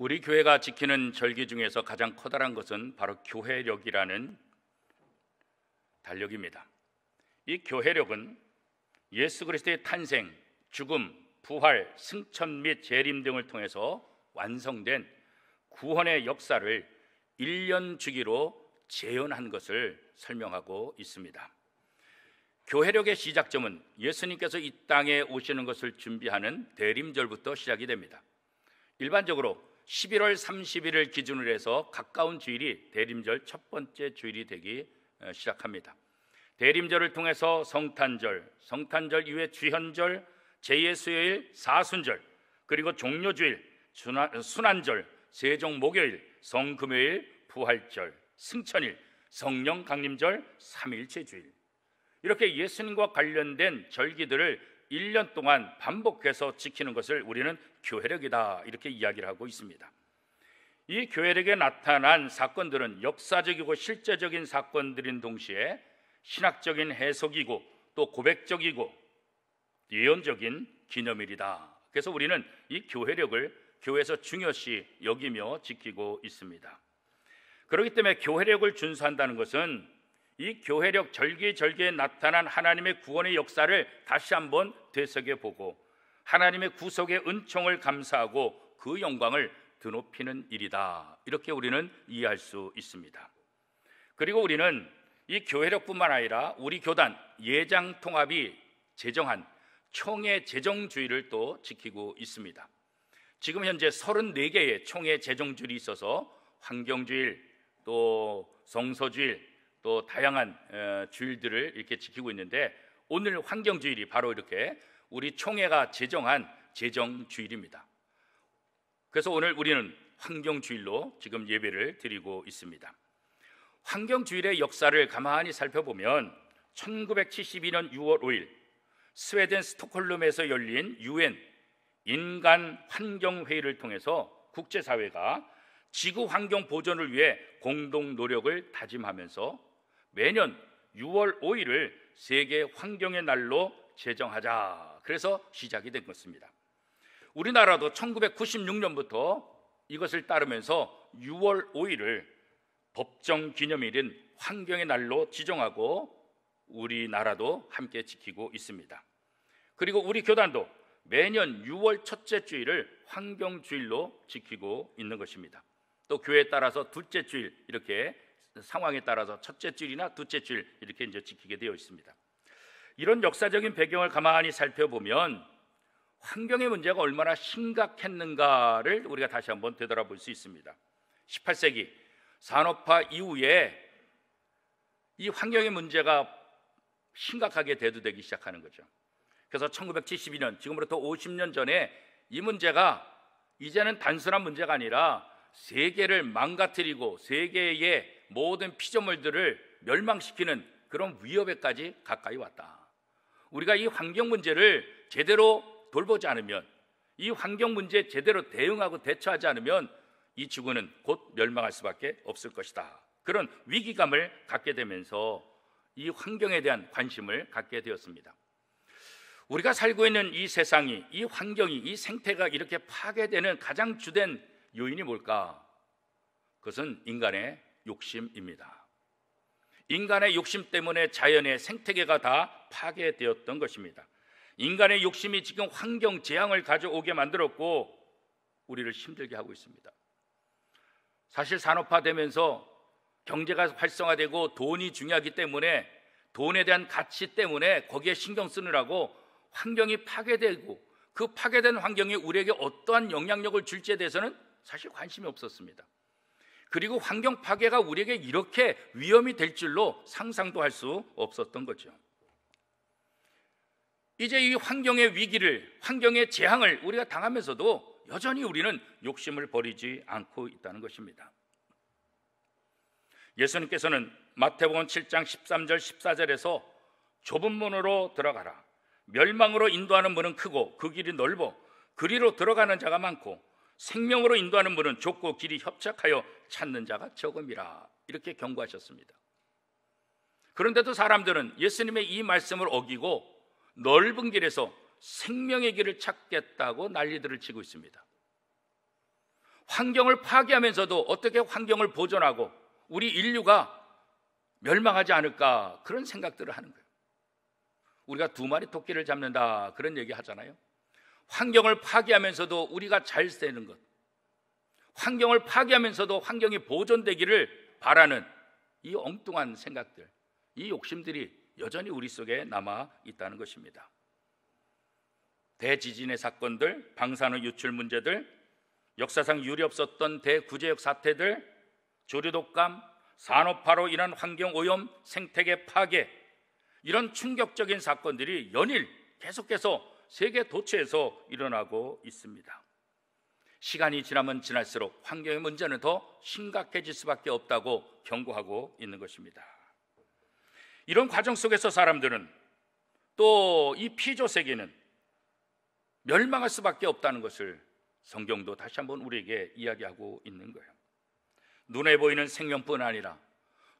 우리 교회가 지키는 절기 중에서 가장 커다란 것은 바로 교회력이라는 달력입니다. 이 교회력은 예수 그리스도의 탄생, 죽음, 부활, 승천 및 재림 등을 통해서 완성된 구원의 역사를 1년 주기로 재현한 것을 설명하고 있습니다. 교회력의 시작점은 예수님께서 이 땅에 오시는 것을 준비하는 대림절부터 시작이 됩니다. 일반적으로 11월 30일을 기준으로 해서 가까운 주일이 대림절 첫 번째 주일이 되기 시작합니다. 대림절을 통해서 성탄절, 성탄절 이후에 주현절, 제2의 수요일, 사순절, 그리고 종료주일, 순환절, 세종목요일, 성금요일, 부활절, 승천일, 성령 강림절, 삼일체 주일, 이렇게 예수님과 관련된 절기들을 1년 동안 반복해서 지키는 것을 우리는 교회력이다 이렇게 이야기를 하고 있습니다. 이 교회력에 나타난 사건들은 역사적이고 실제적인 사건들인 동시에 신학적인 해석이고 또 고백적이고 예언적인 기념일이다. 그래서 우리는 이 교회력을 교회에서 중요시 여기며 지키고 있습니다. 그렇기 때문에 교회력을 준수한다는 것은 이 교회력 절기절기에 나타난 하나님의 구원의 역사를 다시 한번 되새겨보고 하나님의 구속의 은총을 감사하고 그 영광을 드높이는 일이다, 이렇게 우리는 이해할 수 있습니다. 그리고 우리는 이 교회력뿐만 아니라 우리 교단 예장통합이 제정한 총회 제정주의를 또 지키고 있습니다. 지금 현재 34개의 총회 제정주일이 있어서 환경주일, 또 성서주일, 또 다양한 주일들을 이렇게 지키고 있는데 오늘 환경주일이 바로 이렇게 우리 총회가 제정한 제정주일입니다. 그래서 오늘 우리는 환경주일로 지금 예배를 드리고 있습니다. 환경주일의 역사를 가만히 살펴보면 1972년 6월 5일 스웨덴 스톡홀름에서 열린 UN 인간환경회의를 통해서 국제사회가 지구 환경 보존을 위해 공동 노력을 다짐하면서 매년 6월 5일을 세계 환경의 날로 제정하자, 그래서 시작이 된 것입니다. 우리나라도 1996년부터 이것을 따르면서 6월 5일을 법정 기념일인 환경의 날로 지정하고 우리나라도 함께 지키고 있습니다. 그리고 우리 교단도 매년 6월 첫째 주일을 환경주일로 지키고 있는 것입니다. 또 교회에 따라서 둘째 주일, 이렇게 상황에 따라서 첫째 주일이나 둘째 주일 이렇게 이제 지키게 되어 있습니다. 이런 역사적인 배경을 가만히 살펴보면 환경의 문제가 얼마나 심각했는가를 우리가 다시 한번 되돌아볼 수 있습니다. 18세기 산업화 이후에 이 환경의 문제가 심각하게 대두되기 시작하는 거죠. 그래서 1972년, 지금으로부터 50년 전에 이 문제가 이제는 단순한 문제가 아니라 세계를 망가뜨리고 세계의 모든 피조물들을 멸망시키는 그런 위협에까지 가까이 왔다. 우리가 이 환경 문제를 제대로 돌보지 않으면, 이 환경 문제에 제대로 대응하고 대처하지 않으면 이 지구는 곧 멸망할 수밖에 없을 것이다. 그런 위기감을 갖게 되면서 이 환경에 대한 관심을 갖게 되었습니다. 우리가 살고 있는 이 세상이, 이 환경이, 이 생태가 이렇게 파괴되는 가장 주된 요인이 뭘까? 그것은 인간의 욕심입니다. 인간의 욕심 때문에 자연의 생태계가 다 파괴되었던 것입니다. 인간의 욕심이 지금 환경 재앙을 가져오게 만들었고 우리를 힘들게 하고 있습니다. 사실 산업화되면서 경제가 활성화되고 돈이 중요하기 때문에, 돈에 대한 가치 때문에 거기에 신경 쓰느라고 환경이 파괴되고 그 파괴된 환경이 우리에게 어떠한 영향력을 줄지에 대해서는 사실 관심이 없었습니다. 그리고 환경 파괴가 우리에게 이렇게 위험이 될 줄로 상상도 할 수 없었던 거죠. 이제 이 환경의 위기를, 환경의 재앙을 우리가 당하면서도 여전히 우리는 욕심을 버리지 않고 있다는 것입니다. 예수님께서는 마태복음 7장 13절 14절에서 좁은 문으로 들어가라, 멸망으로 인도하는 문은 크고 그 길이 넓어 그리로 들어가는 자가 많고 생명으로 인도하는 문은 좁고 길이 협착하여 찾는 자가 적음이라, 이렇게 경고하셨습니다. 그런데도 사람들은 예수님의 이 말씀을 어기고 넓은 길에서 생명의 길을 찾겠다고 난리들을 치고 있습니다. 환경을 파괴하면서도 어떻게 환경을 보존하고 우리 인류가 멸망하지 않을까, 그런 생각들을 하는 거예요. 우리가 2마리 토끼를 잡는다, 그런 얘기 하잖아요. 환경을 파괴하면서도 우리가 잘 사는 것, 환경을 파괴하면서도 환경이 보존되기를 바라는 이 엉뚱한 생각들, 이 욕심들이 여전히 우리 속에 남아 있다는 것입니다. 대지진의 사건들, 방사능 유출 문제들, 역사상 유례 없었던 대구제역 사태들, 조류독감, 산업화로 인한 환경오염, 생태계 파괴, 이런 충격적인 사건들이 연일 계속해서 세계 도처에서 일어나고 있습니다. 시간이 지나면 지날수록 환경의 문제는 더 심각해질 수밖에 없다고 경고하고 있는 것입니다. 이런 과정 속에서 사람들은, 또 이 피조 세계는 멸망할 수밖에 없다는 것을 성경도 다시 한번 우리에게 이야기하고 있는 거예요. 눈에 보이는 생명뿐 아니라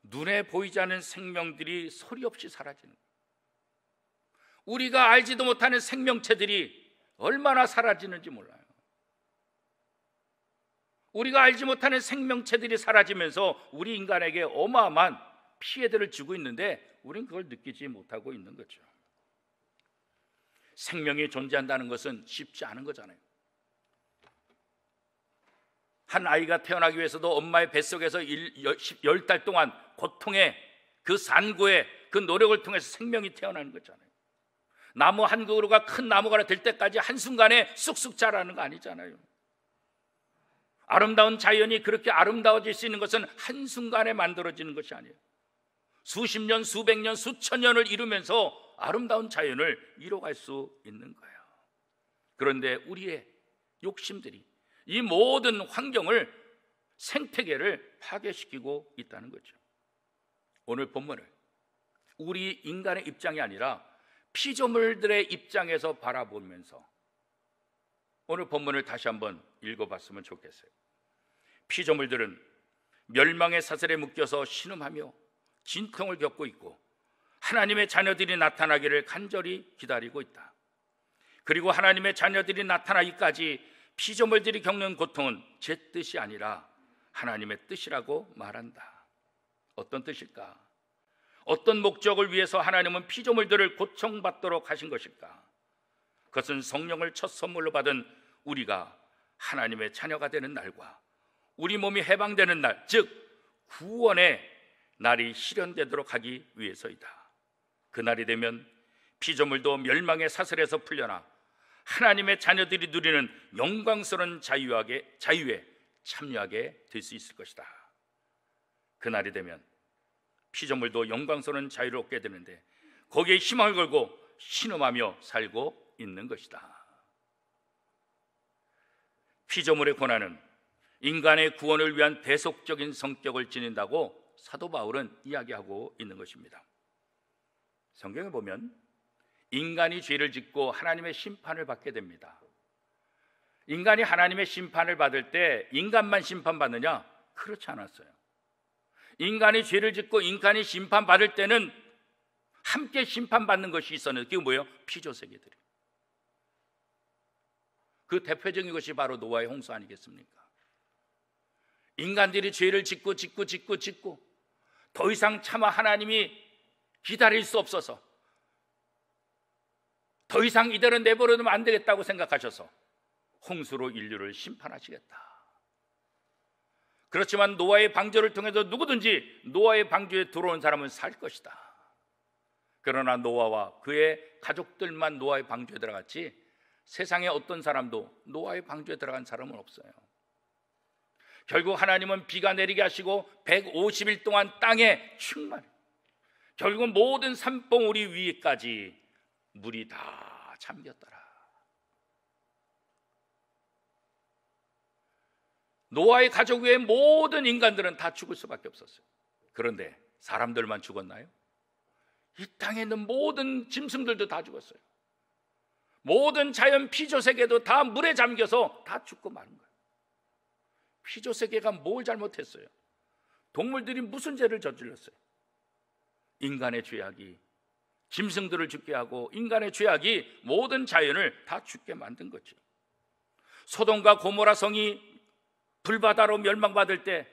눈에 보이지 않는 생명들이 소리 없이 사라지는 거예요. 우리가 알지도 못하는 생명체들이 얼마나 사라지는지 몰라요. 우리가 알지 못하는 생명체들이 사라지면서 우리 인간에게 어마어마한 피해들을 주고 있는데 우린 그걸 느끼지 못하고 있는 거죠. 생명이 존재한다는 것은 쉽지 않은 거잖아요. 한 아이가 태어나기 위해서도 엄마의 뱃속에서 10달 동안 고통의 그 산고의 그 노력을 통해서 생명이 태어나는 거잖아요. 나무 한 그루가 큰 나무가 될 때까지 한순간에 쑥쑥 자라는 거 아니잖아요. 아름다운 자연이 그렇게 아름다워질 수 있는 것은 한순간에 만들어지는 것이 아니에요. 수십 년, 수백 년, 수천 년을 이루면서 아름다운 자연을 이뤄갈 수 있는 거예요. 그런데 우리의 욕심들이 이 모든 환경을, 생태계를 파괴시키고 있다는 거죠. 오늘 본문을 우리 인간의 입장이 아니라 피조물들의 입장에서 바라보면서 오늘 본문을 다시 한번 읽어봤으면 좋겠어요. 피조물들은 멸망의 사슬에 묶여서 신음하며 진통을 겪고 있고 하나님의 자녀들이 나타나기를 간절히 기다리고 있다. 그리고 하나님의 자녀들이 나타나기까지 피조물들이 겪는 고통은 제 뜻이 아니라 하나님의 뜻이라고 말한다. 어떤 뜻일까? 어떤 목적을 위해서 하나님은 피조물들을 고통받도록 하신 것일까? 그것은 성령을 첫 선물로 받은 우리가 하나님의 자녀가 되는 날과 우리 몸이 해방되는 날, 즉 구원의 날이 실현되도록 하기 위해서이다. 그 날이 되면 피조물도 멸망의 사슬에서 풀려나 하나님의 자녀들이 누리는 영광스러운 자유에 참여하게 될 수 있을 것이다. 그 날이 되면 피조물도 영광스러운 자유를 얻게 되는데 거기에 희망을 걸고 신음하며 살고 있는 것이다. 피조물의 고난은 인간의 구원을 위한 대속적인 성격을 지닌다고 사도 바울은 이야기하고 있는 것입니다. 성경에 보면 인간이 죄를 짓고 하나님의 심판을 받게 됩니다. 인간이 하나님의 심판을 받을 때 인간만 심판받느냐? 그렇지 않았어요. 인간이 죄를 짓고 인간이 심판받을 때는 함께 심판받는 것이 있었는데 그게 뭐예요? 피조세계들이. 그 대표적인 것이 바로 노아의 홍수 아니겠습니까? 인간들이 죄를 짓고 더 이상 차마 하나님이 기다릴 수 없어서 더 이상 이대로 내버려두면 안 되겠다고 생각하셔서 홍수로 인류를 심판하시겠다. 그렇지만 노아의 방주를 통해서 누구든지 노아의 방주에 들어온 사람은 살 것이다. 그러나 노아와 그의 가족들만 노아의 방주에 들어갔지 세상에 어떤 사람도 노아의 방주에 들어간 사람은 없어요. 결국 하나님은 비가 내리게 하시고 150일 동안 땅에 충만해. 결국 모든 산봉우리 위에까지 물이 다 잠겼더라. 노아의 가족 외의 모든 인간들은 다 죽을 수밖에 없었어요. 그런데 사람들만 죽었나요? 이 땅에 있는 모든 짐승들도 다 죽었어요. 모든 자연 피조세계도 다 물에 잠겨서 다 죽고 마는 거예요. 피조세계가 뭘 잘못했어요? 동물들이 무슨 죄를 저질렀어요? 인간의 죄악이 짐승들을 죽게 하고 인간의 죄악이 모든 자연을 다 죽게 만든 거죠. 소돔과 고모라 성이 불바다로 멸망받을 때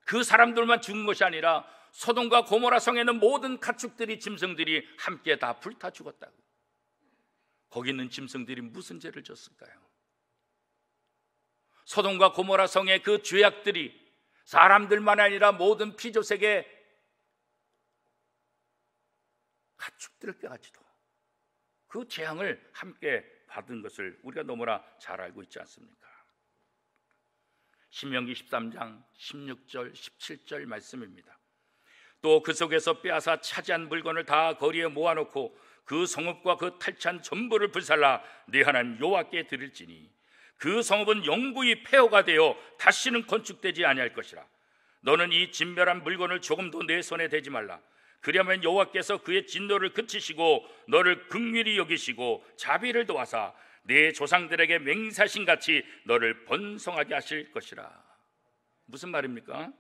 그 사람들만 죽은 것이 아니라 소돔과 고모라 성에는 모든 가축들이, 짐승들이 함께 다 불타 죽었다고. 거기 있는 짐승들이 무슨 죄를 졌을까요? 소돔과 고모라 성의 그 죄악들이 사람들만 아니라 모든 피조세계 가축들까지도 그 재앙을 함께 받은 것을 우리가 너무나 잘 알고 있지 않습니까? 신명기 13장 16절 17절 말씀입니다. 또 그 속에서 빼앗아 차지한 물건을 다 거리에 모아놓고 그 성읍과 그 탈취한 전부를 불살라 네 하나님 여호와께 드릴지니 그 성읍은 영구히 폐허가 되어 다시는 건축되지 아니할 것이라. 너는 이 진멸한 물건을 조금도 내 손에 대지 말라. 그리하면 여호와께서 그의 진노를 그치시고 너를 긍휼히 여기시고 자비를 도와사 내 조상들에게 맹세하신 같이 너를 번성하게 하실 것이라. 무슨 말입니까?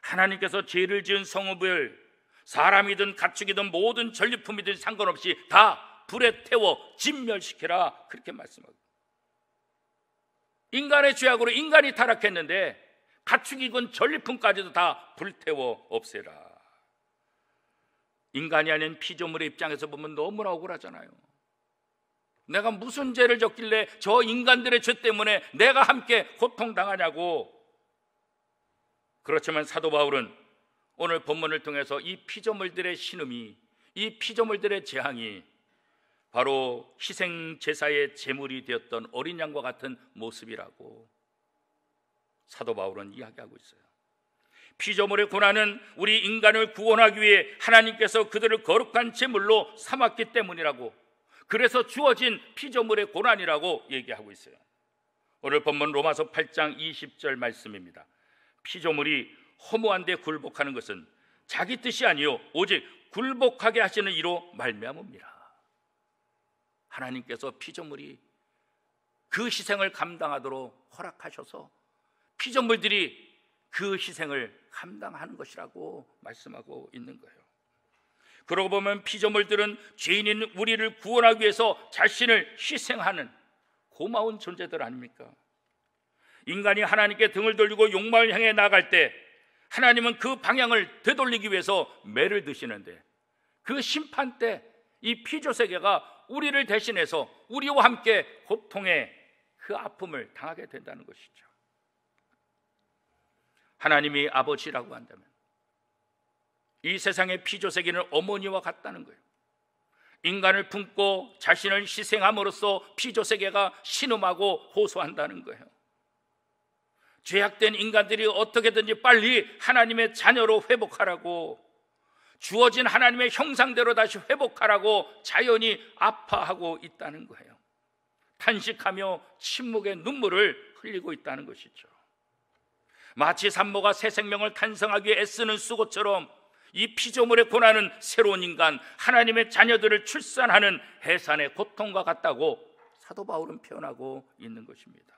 하나님께서 죄를 지은 성읍을 사람이든 가축이든 모든 전리품이든 상관없이 다 불에 태워 진멸시키라, 그렇게 말씀하고, 인간의 죄악으로 인간이 타락했는데 가축이건 전리품까지도 다 불태워 없애라. 인간이 아닌 피조물의 입장에서 보면 너무나 억울하잖아요. 내가 무슨 죄를 졌길래 저 인간들의 죄 때문에 내가 함께 고통당하냐고. 그렇지만 사도 바울은 오늘 본문을 통해서 이 피조물들의 신음이, 이 피조물들의 재앙이 바로 희생 제사의 제물이 되었던 어린 양과 같은 모습이라고 사도 바울은 이야기하고 있어요. 피조물의 고난은 우리 인간을 구원하기 위해 하나님께서 그들을 거룩한 제물로 삼았기 때문이라고, 그래서 주어진 피조물의 고난이라고 얘기하고 있어요. 오늘 본문 로마서 8장 20절 말씀입니다. 피조물이 허무한 데 굴복하는 것은 자기 뜻이 아니요 오직 굴복하게 하시는 이로 말미암음이라. 하나님께서 피조물이 그 희생을 감당하도록 허락하셔서 피조물들이 그 희생을 감당하는 것이라고 말씀하고 있는 거예요. 그러고 보면 피조물들은 죄인인 우리를 구원하기 위해서 자신을 희생하는 고마운 존재들 아닙니까? 인간이 하나님께 등을 돌리고 욕망을 향해 나아갈 때 하나님은 그 방향을 되돌리기 위해서 매를 드시는데, 그 심판 때 이 피조세계가 우리를 대신해서 우리와 함께 고통의 그 아픔을 당하게 된다는 것이죠. 하나님이 아버지라고 한다면 이 세상의 피조세계는 어머니와 같다는 거예요. 인간을 품고 자신을 희생함으로써 피조세계가 신음하고 호소한다는 거예요. 죄악된 인간들이 어떻게든지 빨리 하나님의 자녀로 회복하라고, 주어진 하나님의 형상대로 다시 회복하라고 자연이 아파하고 있다는 거예요. 탄식하며 침묵의 눈물을 흘리고 있다는 것이죠. 마치 산모가 새 생명을 탄생하기 위해 애쓰는 수고처럼 이 피조물의 고난은 새로운 인간, 하나님의 자녀들을 출산하는 해산의 고통과 같다고 사도 바울은 표현하고 있는 것입니다.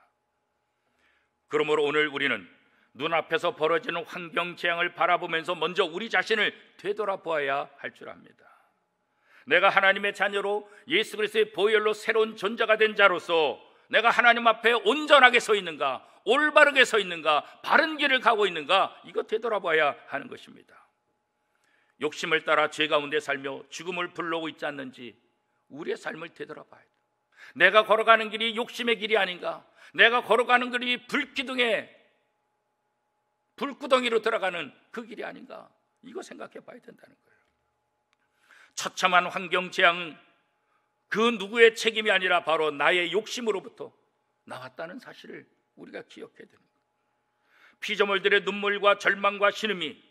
그러므로 오늘 우리는 눈앞에서 벌어지는 환경 재앙을 바라보면서 먼저 우리 자신을 되돌아보아야 할 줄 압니다. 내가 하나님의 자녀로 예수 그리스도의 보혈로 새로운 존재가 된 자로서 내가 하나님 앞에 온전하게 서 있는가, 올바르게 서 있는가, 바른 길을 가고 있는가, 이거 되돌아봐야 하는 것입니다. 욕심을 따라 죄 가운데 살며 죽음을 불러오고 있지 않는지 우리의 삶을 되돌아봐야 돼요. 내가 걸어가는 길이 욕심의 길이 아닌가, 내가 걸어가는 길이 불구덩이로 들어가는 그 길이 아닌가, 이거 생각해 봐야 된다는 거예요. 처참한 환경 재앙, 그 누구의 책임이 아니라 바로 나의 욕심으로부터 나왔다는 사실을 우리가 기억해야 됩니다. 피조물들의 눈물과 절망과 신음이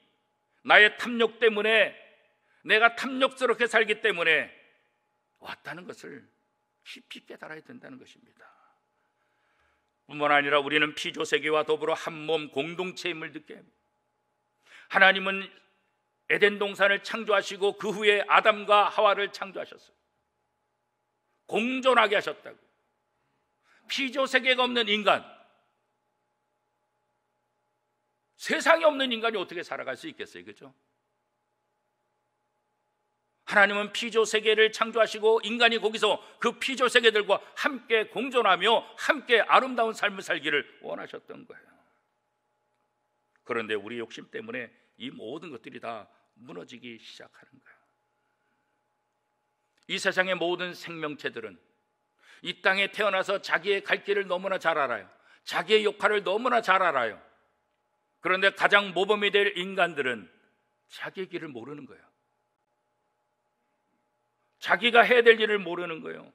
나의 탐욕 때문에, 내가 탐욕스럽게 살기 때문에 왔다는 것을 깊이 깨달아야 된다는 것입니다. 뿐만 아니라 우리는 피조세계와 더불어 한몸 공동체임을 느껴야 합니다. 하나님은 에덴 동산을 창조하시고 그 후에 아담과 하와를 창조하셨어요. 공존하게 하셨다고. 피조세계가 없는 인간, 세상에 없는 인간이 어떻게 살아갈 수 있겠어요? 그렇죠? 하나님은 피조세계를 창조하시고 인간이 거기서 그 피조세계들과 함께 공존하며 함께 아름다운 삶을 살기를 원하셨던 거예요. 그런데 우리 욕심 때문에 이 모든 것들이 다 무너지기 시작하는 거예요. 이 세상의 모든 생명체들은 이 땅에 태어나서 자기의 갈 길을 너무나 잘 알아요. 자기의 역할을 너무나 잘 알아요. 그런데 가장 모범이 될 인간들은 자기의 길을 모르는 거예요. 자기가 해야 될 일을 모르는 거예요.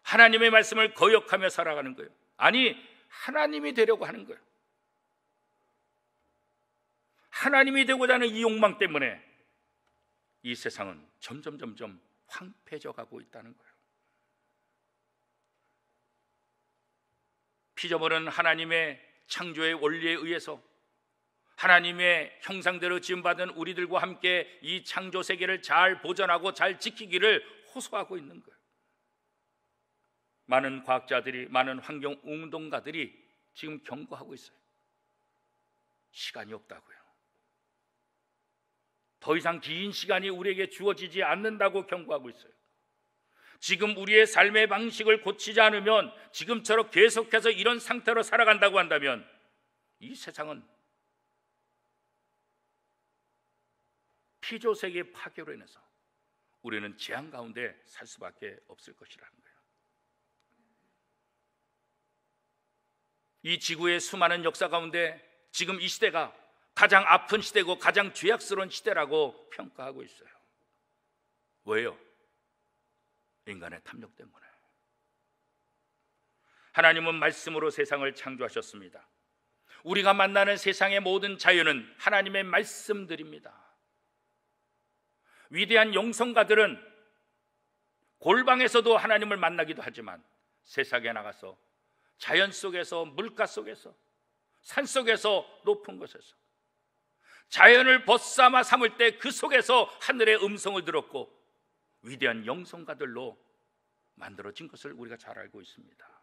하나님의 말씀을 거역하며 살아가는 거예요. 아니, 하나님이 되려고 하는 거예요. 하나님이 되고자 하는 이 욕망 때문에 이 세상은 점점 황폐해져 가고 있다는 거예요. 피조물은 하나님의 창조의 원리에 의해서 하나님의 형상대로 지음받은 우리들과 함께 이 창조 세계를 잘 보존하고 잘 지키기를 호소하고 있는 거예요. 많은 과학자들이, 많은 환경운동가들이 지금 경고하고 있어요. 시간이 없다고요. 더 이상 긴 시간이 우리에게 주어지지 않는다고 경고하고 있어요. 지금 우리의 삶의 방식을 고치지 않으면, 지금처럼 계속해서 이런 상태로 살아간다고 한다면 이 세상은 피조세계의 파괴로 인해서 우리는 재앙 가운데 살 수밖에 없을 것이라는 거예요. 이 지구의 수많은 역사 가운데 지금 이 시대가 가장 아픈 시대고 가장 죄악스러운 시대라고 평가하고 있어요. 왜요? 인간의 탐욕 때문에. 하나님은 말씀으로 세상을 창조하셨습니다. 우리가 만나는 세상의 모든 자연은 하나님의 말씀들입니다. 위대한 영성가들은 골방에서도 하나님을 만나기도 하지만 세상에 나가서 자연 속에서, 물가 속에서, 산 속에서, 높은 곳에서 자연을 벗삼아 삼을 때 그 속에서 하늘의 음성을 들었고 위대한 영성가들로 만들어진 것을 우리가 잘 알고 있습니다.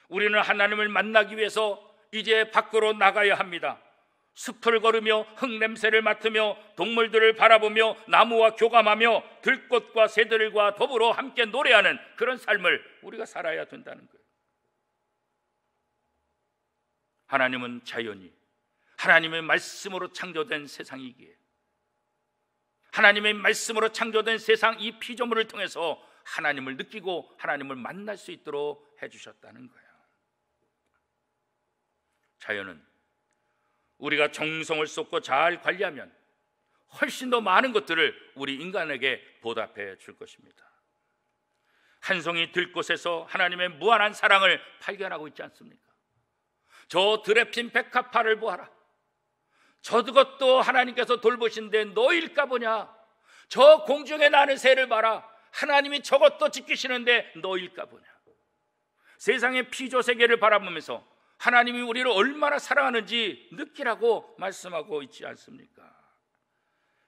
우리는 하나님을 만나기 위해서 이제 밖으로 나가야 합니다. 숲을 걸으며 흙냄새를 맡으며 동물들을 바라보며 나무와 교감하며 들꽃과 새들과 더불어 함께 노래하는 그런 삶을 우리가 살아야 된다는 거예요. 하나님은 자연이 하나님의 말씀으로 창조된 세상이기에, 하나님의 말씀으로 창조된 세상 이 피조물을 통해서 하나님을 느끼고 하나님을 만날 수 있도록 해주셨다는 거예요. 자연은 우리가 정성을 쏟고 잘 관리하면 훨씬 더 많은 것들을 우리 인간에게 보답해 줄 것입니다. 한 송이 들꽃에서 하나님의 무한한 사랑을 발견하고 있지 않습니까? 저 들에 핀 백합화를 보아라. 저것도 하나님께서 돌보신데 너일까 보냐. 저 공중에 나는 새를 봐라. 하나님이 저것도 지키시는데 너일까 보냐. 세상의 피조세계를 바라보면서 하나님이 우리를 얼마나 사랑하는지 느끼라고 말씀하고 있지 않습니까?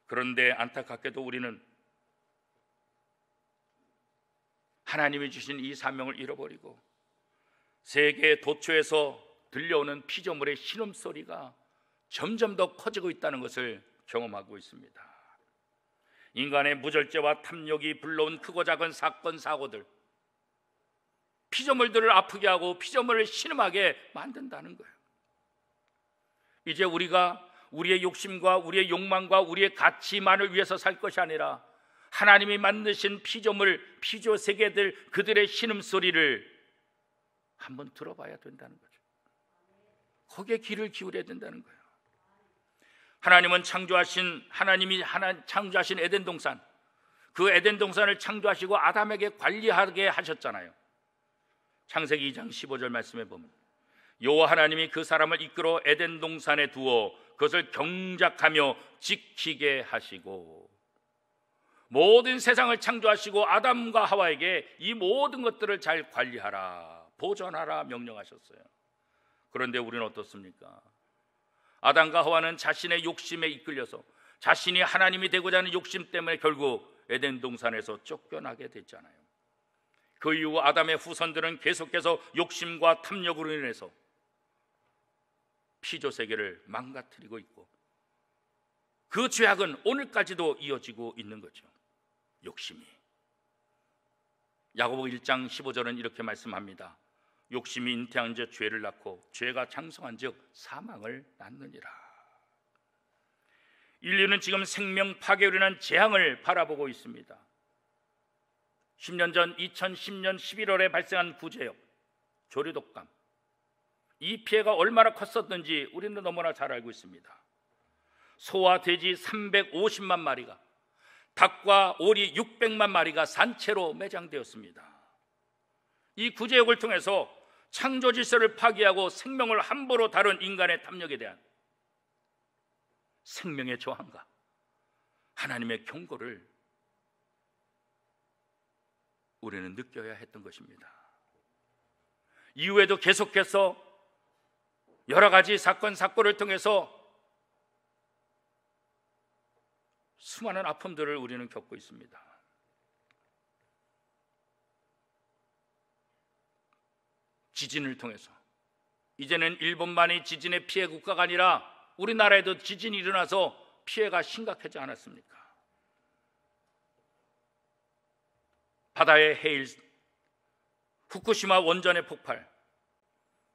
그런데 안타깝게도 우리는 하나님이 주신 이 사명을 잃어버리고 세계 도처에서 들려오는 피조물의 신음소리가 점점 더 커지고 있다는 것을 경험하고 있습니다. 인간의 무절제와 탐욕이 불러온 크고 작은 사건 사고들, 피조물들을 아프게 하고 피조물을 신음하게 만든다는 거예요. 이제 우리가 우리의 욕심과 우리의 욕망과 우리의 가치만을 위해서 살 것이 아니라 하나님이 만드신 피조물, 피조세계들, 그들의 신음소리를 한번 들어봐야 된다는 거죠. 거기에 귀를 기울여야 된다는 거예요. 하나님이 창조하신 에덴 동산, 그 에덴 동산을 창조하시고 아담에게 관리하게 하셨잖아요. 창세기 2장 15절 말씀에 보면 여호와 하나님이 그 사람을 이끌어 에덴 동산에 두어 그것을 경작하며 지키게 하시고, 모든 세상을 창조하시고 아담과 하와에게 이 모든 것들을 잘 관리하라, 보존하라 명령하셨어요. 그런데 우리는 어떻습니까? 아담과 하와는 자신의 욕심에 이끌려서 자신이 하나님이 되고자 하는 욕심 때문에 결국 에덴 동산에서 쫓겨나게 됐잖아요. 그 이후 아담의 후손들은 계속해서 욕심과 탐욕으로 인해서 피조세계를 망가뜨리고 있고 그 죄악은 오늘까지도 이어지고 있는 거죠. 욕심이. 야고보 1장 15절은 이렇게 말씀합니다. 욕심이 잉태한즉 죄를 낳고 죄가 장성한즉 사망을 낳느니라. 인류는 지금 생명 파괴로 인한 재앙을 바라보고 있습니다. 10년 전 2010년 11월에 발생한 구제역, 조류독감, 이 피해가 얼마나 컸었는지 우리는 너무나 잘 알고 있습니다. 소와 돼지 350만 마리가, 닭과 오리 600만 마리가 산채로 매장되었습니다. 이 구제역을 통해서 창조 질서를 파괴하고 생명을 함부로 다룬 인간의 탐욕에 대한 생명의 저항과 하나님의 경고를 우리는 느껴야 했던 것입니다. 이후에도 계속해서 여러 가지 사건을 통해서 수많은 아픔들을 우리는 겪고 있습니다. 지진을 통해서 이제는 일본만이 지진의 피해 국가가 아니라 우리나라에도 지진이 일어나서 피해가 심각하지 않았습니까? 바다의 해일, 후쿠시마 원전의 폭발,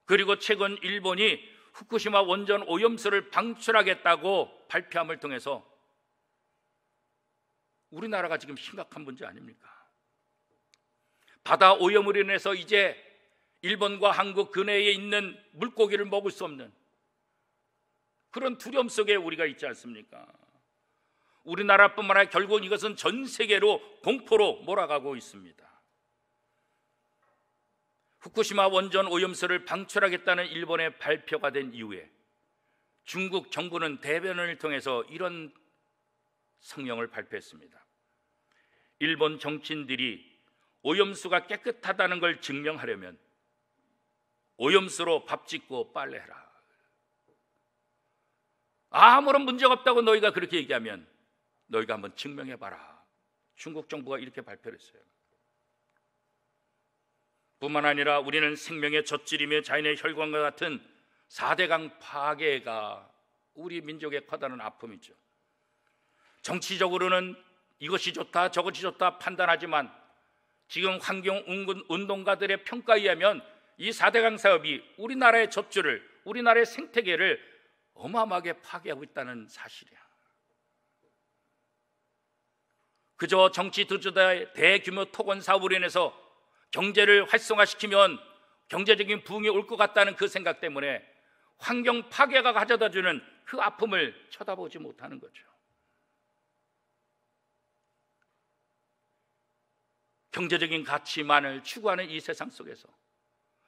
그리고 최근 일본이 후쿠시마 원전 오염수를 방출하겠다고 발표함을 통해서 우리나라가 지금 심각한 문제 아닙니까? 바다 오염으로 인해서 이제 일본과 한국 근해에 있는 물고기를 먹을 수 없는 그런 두려움 속에 우리가 있지 않습니까? 우리나라뿐만 아니라 결국 이것은 전 세계로 공포로 몰아가고 있습니다. 후쿠시마 원전 오염수를 방출하겠다는 일본의 발표가 된 이후에 중국 정부는 대변인을 통해서 이런 성명을 발표했습니다. 일본 정치인들이 오염수가 깨끗하다는 걸 증명하려면 오염수로 밥 짓고 빨래해라. 아무런 문제가 없다고 너희가 그렇게 얘기하면 너희가 한번 증명해봐라. 중국 정부가 이렇게 발표를 했어요. 뿐만 아니라 우리는 생명의 젖줄이며 자연의 혈관과 같은 4대강 파괴가 우리 민족의 커다란 아픔이죠. 정치적으로는 이것이 좋다 저것이 좋다 판단하지만 지금 환경운동가들의 평가에 의하면 이 4대강 사업이 우리나라의 젖줄을, 우리나라의 생태계를 어마어마하게 파괴하고 있다는 사실이야. 그저 정치 투자의 대규모 토건 사업으로 인해서 경제를 활성화시키면 경제적인 부흥이 올 것 같다는 그 생각 때문에 환경 파괴가 가져다주는 그 아픔을 쳐다보지 못하는 거죠. 경제적인 가치만을 추구하는 이 세상 속에서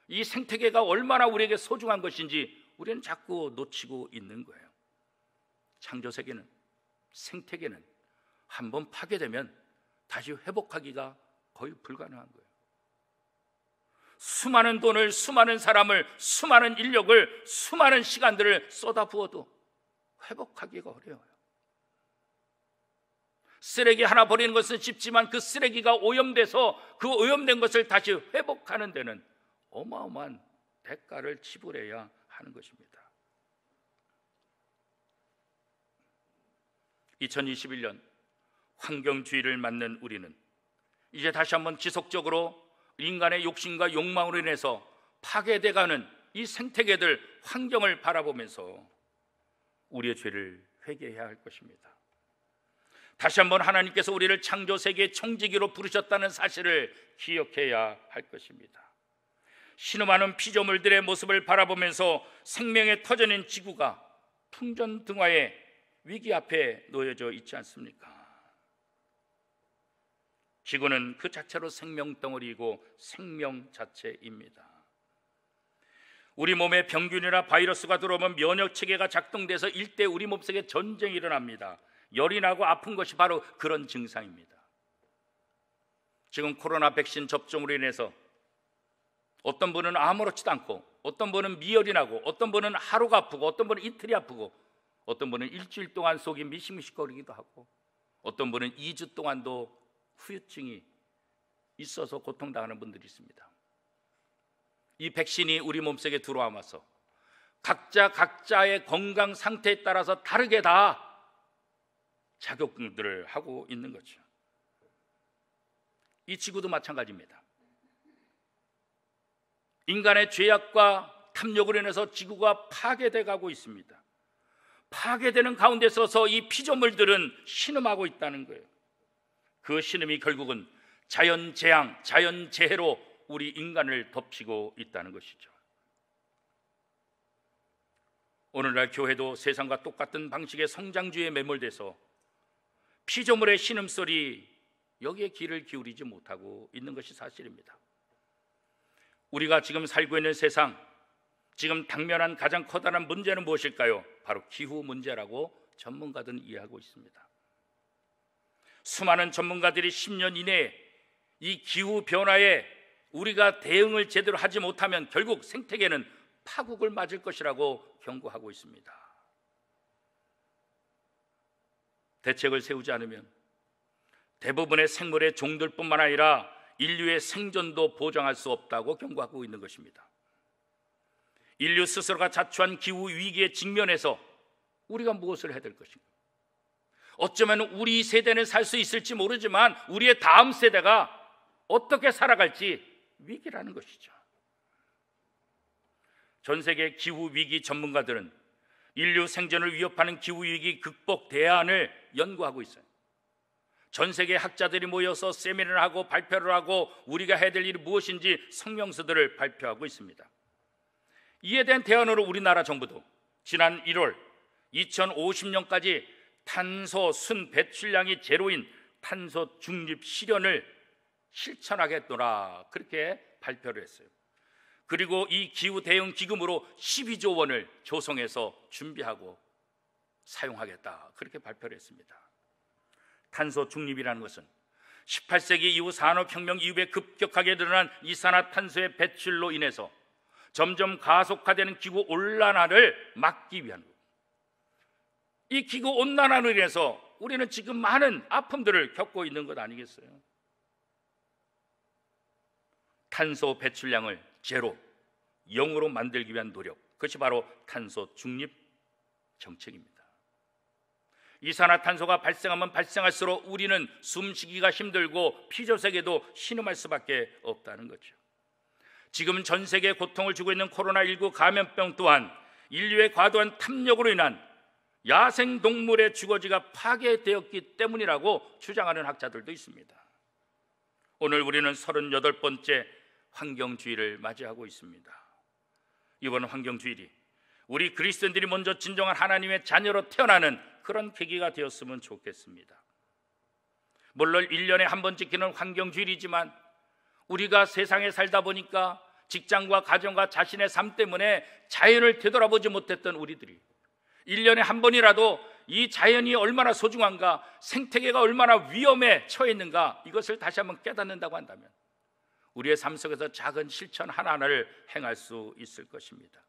이 생태계가 얼마나 우리에게 소중한 것인지 우리는 자꾸 놓치고 있는 거예요. 창조세계는, 생태계는 한번 파괴되면 다시 회복하기가 거의 불가능한 거예요. 수많은 돈을, 수많은 사람을, 수많은 인력을, 수많은 시간들을 쏟아부어도 회복하기가 어려워요. 쓰레기 하나 버리는 것은 쉽지만 그 쓰레기가 오염돼서 그 오염된 것을 다시 회복하는 데는 어마어마한 대가를 지불해야 하는 것입니다. 2021년 환경주의를 맞는 우리는 이제 다시 한번 지속적으로 인간의 욕심과 욕망으로 인해서 파괴돼가는 이 생태계들, 환경을 바라보면서 우리의 죄를 회개해야 할 것입니다. 다시 한번 하나님께서 우리를 창조세계의 청지기로 부르셨다는 사실을 기억해야 할 것입니다. 신음하는 피조물들의 모습을 바라보면서 생명의 터전인 지구가 풍전등화의 위기 앞에 놓여져 있지 않습니까? 지구는 그 자체로 생명덩어리이고 생명 자체입니다. 우리 몸에 병균이나 바이러스가 들어오면 면역체계가 작동돼서 일대 우리 몸속에 전쟁이 일어납니다. 열이 나고 아픈 것이 바로 그런 증상입니다. 지금 코로나 백신 접종으로 인해서 어떤 분은 아무렇지도 않고, 어떤 분은 미열이 나고, 어떤 분은 하루가 아프고, 어떤 분은 이틀이 아프고, 어떤 분은 일주일 동안 속이 미식미식거리기도 하고, 어떤 분은 2주 동안도 후유증이 있어서 고통당하는 분들이 있습니다. 이 백신이 우리 몸속에 들어와서 각자의 건강 상태에 따라서 다르게 다 작용들을 하고 있는 거죠. 이 지구도 마찬가지입니다. 인간의 죄악과 탐욕으로 인해서 지구가 파괴돼 가고 있습니다. 파괴되는 가운데 서서 이 피조물들은 신음하고 있다는 거예요. 그 신음이 결국은 자연재앙, 자연재해로 우리 인간을 덮치고 있다는 것이죠. 오늘날 교회도 세상과 똑같은 방식의 성장주의에 매몰돼서 피조물의 신음소리, 여기에 귀를 기울이지 못하고 있는 것이 사실입니다. 우리가 지금 살고 있는 세상, 지금 당면한 가장 커다란 문제는 무엇일까요? 바로 기후 문제라고 전문가들은 이해하고 있습니다. 수많은 전문가들이 10년 이내에 이 기후 변화에 우리가 대응을 제대로 하지 못하면 결국 생태계는 파국을 맞을 것이라고 경고하고 있습니다. 대책을 세우지 않으면 대부분의 생물의 종들뿐만 아니라 인류의 생존도 보장할 수 없다고 경고하고 있는 것입니다. 인류 스스로가 자초한 기후 위기에 직면해서 우리가 무엇을 해야 될 것인가? 어쩌면 우리 세대는 살 수 있을지 모르지만 우리의 다음 세대가 어떻게 살아갈지 위기라는 것이죠. 전 세계 기후 위기 전문가들은 인류 생존을 위협하는 기후 위기 극복 대안을 연구하고 있어요. 전 세계 학자들이 모여서 세미나를 하고 발표를 하고 우리가 해야 될 일이 무엇인지 성명서들을 발표하고 있습니다. 이에 대한 대안으로 우리나라 정부도 지난 1월 2050년까지 탄소 순 배출량이 제로인 탄소 중립 실현을 실천하겠노라, 그렇게 발표를 했어요. 그리고 이 기후 대응 기금으로 12조 원을 조성해서 준비하고 사용하겠다, 그렇게 발표를 했습니다. 탄소 중립이라는 것은 18세기 이후 산업혁명 이후에 급격하게 늘어난 이산화탄소의 배출로 인해서 점점 가속화되는 기후 온난화를 막기 위한 것. 이 기후 온난화로 인해서 우리는 지금 많은 아픔들을 겪고 있는 것 아니겠어요? 탄소 배출량을 제로, 0으로 만들기 위한 노력, 그것이 바로 탄소 중립 정책입니다. 이산화탄소가 발생하면 발생할수록 우리는 숨쉬기가 힘들고 피조세계도 신음할 수밖에 없다는 거죠. 지금 전 세계에 고통을 주고 있는 코로나19 감염병 또한 인류의 과도한 탐욕으로 인한 야생동물의 주거지가 파괴되었기 때문이라고 주장하는 학자들도 있습니다. 오늘 우리는 38번째 환경주의를 맞이하고 있습니다. 이번 환경주일이 우리 그리스도인들이 먼저 진정한 하나님의 자녀로 태어나는 그런 계기가 되었으면 좋겠습니다. 물론 1년에 한 번 지키는 환경주일이지만 우리가 세상에 살다 보니까 직장과 가정과 자신의 삶 때문에 자연을 되돌아보지 못했던 우리들이 1년에 한 번이라도 이 자연이 얼마나 소중한가, 생태계가 얼마나 위험에 처해 있는가, 이것을 다시 한번 깨닫는다고 한다면 우리의 삶 속에서 작은 실천 하나하나를 행할 수 있을 것입니다.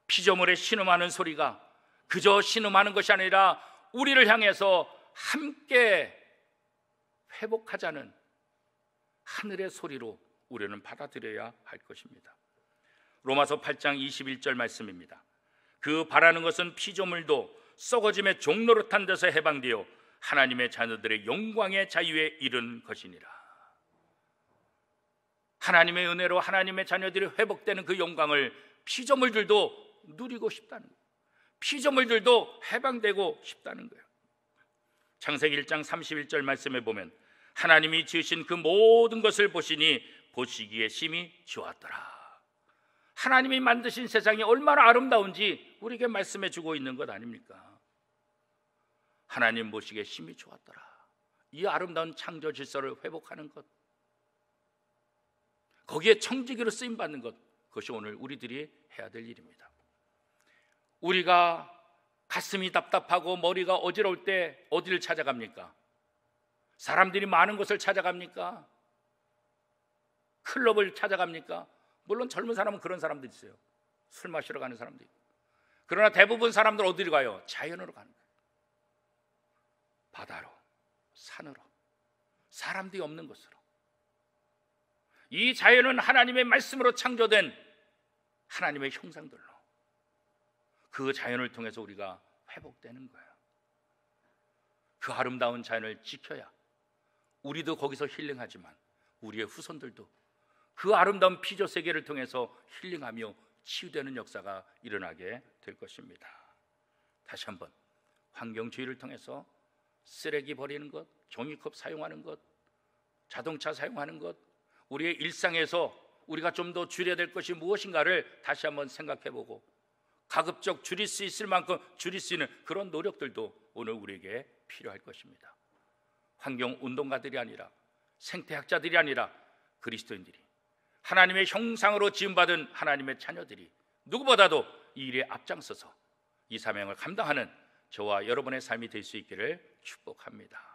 피조물의 신음하는 소리가 그저 신음하는 것이 아니라 우리를 향해서 함께 회복하자는 하늘의 소리로 우리는 받아들여야 할 것입니다. 로마서 8장 21절 말씀입니다. 그 바라는 것은 피조물도 썩어짐의 종노릇한 데서 해방되어 하나님의 자녀들의 영광의 자유에 이른 것이니라. 하나님의 은혜로 하나님의 자녀들이 회복되는 그 영광을 피조물들도 누리고 싶다는 거예요. 피조물들도 해방되고 싶다는 거예요. 창세기 1장 31절 말씀에 보면 하나님이 지으신 그 모든 것을 보시니 보시기에 심히 좋았더라. 하나님이 만드신 세상이 얼마나 아름다운지 우리에게 말씀해 주고 있는 것 아닙니까? 하나님 보시기에 심히 좋았더라. 이 아름다운 창조 질서를 회복하는 것, 거기에 청지기로 쓰임받는 것, 그것이 오늘 우리들이 해야 될 일입니다. 우리가 가슴이 답답하고 머리가 어지러울 때 어디를 찾아갑니까? 사람들이 많은 곳을 찾아갑니까? 클럽을 찾아갑니까? 물론 젊은 사람은 그런 사람도 있어요. 술 마시러 가는 사람도 있고. 그러나 대부분 사람들 어디로 가요? 자연으로 가는 거예요. 바다로, 산으로, 사람들이 없는 곳으로. 이 자연은 하나님의 말씀으로 창조된 하나님의 형상들로, 그 자연을 통해서 우리가 회복되는 거예요. 그 아름다운 자연을 지켜야 우리도 거기서 힐링하지만 우리의 후손들도 그 아름다운 피조 세계를 통해서 힐링하며 치유되는 역사가 일어나게 될 것입니다. 다시 한번 환경주의를 통해서 쓰레기 버리는 것, 종이컵 사용하는 것, 자동차 사용하는 것, 우리의 일상에서 우리가 좀 더 줄여야 될 것이 무엇인가를 다시 한번 생각해보고 가급적 줄일 수 있을 만큼 줄일 수 있는 그런 노력들도 오늘 우리에게 필요할 것입니다. 환경운동가들이 아니라, 생태학자들이 아니라 그리스도인들이, 하나님의 형상으로 지음받은 하나님의 자녀들이 누구보다도 이 일에 앞장서서 이 사명을 감당하는 저와 여러분의 삶이 될 수 있기를 축복합니다.